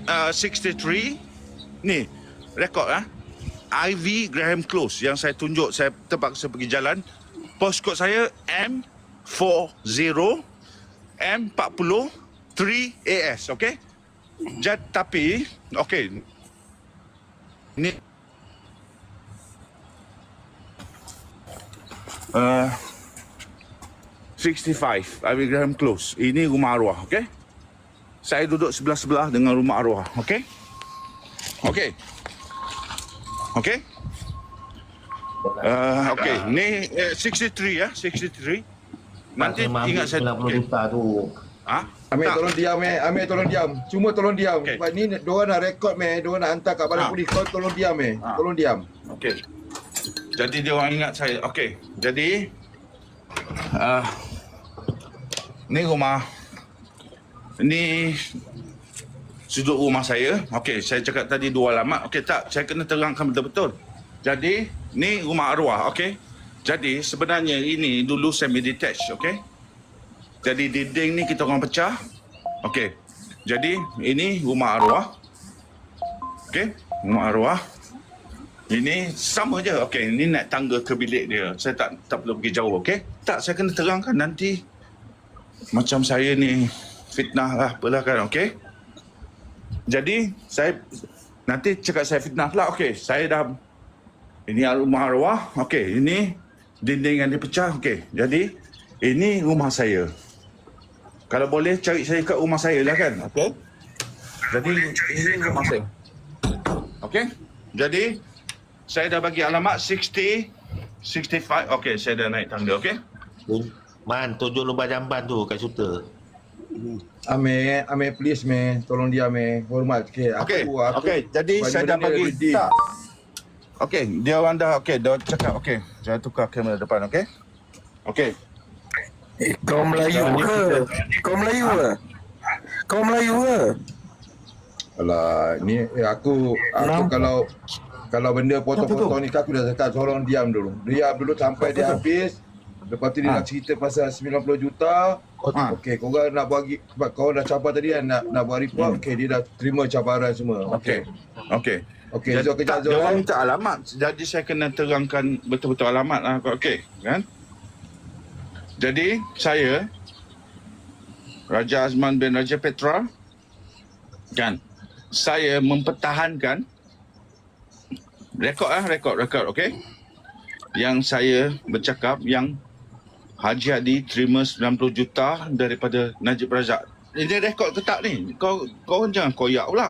63. Ni rekod IV Graham Close yang saya tunjuk. Saya terpaksa pergi jalan. Postcode saya M40 M40 3AS. okey. Tapi okey, ni 65 IV Graham Close. Ini rumah arwah. okey. Saya duduk sebelah-sebelah dengan rumah arwah. okey. Okey. Okey. Okey, ni 63 63. Nanti ingat saya 90 juta tu. Amir tolong diam Amir tolong diam. Cuma tolong diam. Okay. Sebab ni diorang nak rekod diorang nak hantar kat balai polis. Kau tolong diam Tolong diam. Okey. Jadi dia orang ingat saya. Okey. Jadi ni rumah, ni sudut rumah saya. Okey, saya cakap tadi 2 alamat. Okey tak, saya kena terangkan betul-betul. Jadi ni rumah arwah. Okey. Jadi sebenarnya ini dulu semi detached. Okey. Jadi dinding ni kita orang pecah. Okey. Jadi ini rumah arwah. Okey, rumah arwah. Ini sama je. Okey, ini naik tangga ke bilik dia. Saya tak perlu pergi jauh. Okey. Tak, saya kena terangkan nanti macam saya ni fitnah lah apalah kan. Okey. Jadi saya nanti cakap saya fitnah lah. Okey, saya dah, ini rumah arwah. Okey, ini dinding yang dipecah. Okey, jadi ini rumah saya. Kalau boleh cari saya kat rumah saya lah kan. Okey. Jadi ini rumah saya. Okey. Jadi saya dah bagi alamat 60 65. Okey, saya dah naik tangga. Okey. Man, tunjuk lubang jamban tu kat shooter. Amir please tolong diam Hormat sikit. Okey, jadi saya dah bagi tak. Okey, dia orang dah dia cakap okey. Saya tukar kamera depan. Okey. Okey. Kau Melayu ke? Kau Melayu ke? Kau Melayu ke? Alah, ni aku kalau benda potong-potong ni aku dah cakap tolong diam dulu. Diam dulu sampai dia habis. Lepas tu dia nak cerita pasal 90 juta. Okey, korang nak bagi, sebab kau dah cabar tadi kan nak buat report. Okey, dia dah terima cabaran semua. Okey. Okey, so kejap Dia orang minta alamat. Jadi saya kena terangkan betul-betul alamat lah. Okey, kan? Jadi saya Raja Azman bin Raja Petra, kan? Saya mempertahankan rekod, okey? Yang saya bercakap yang Haji Hadi terima 90 juta daripada Najib Razak. Ini rekod ke tak ni? Kau jangan koyak pula.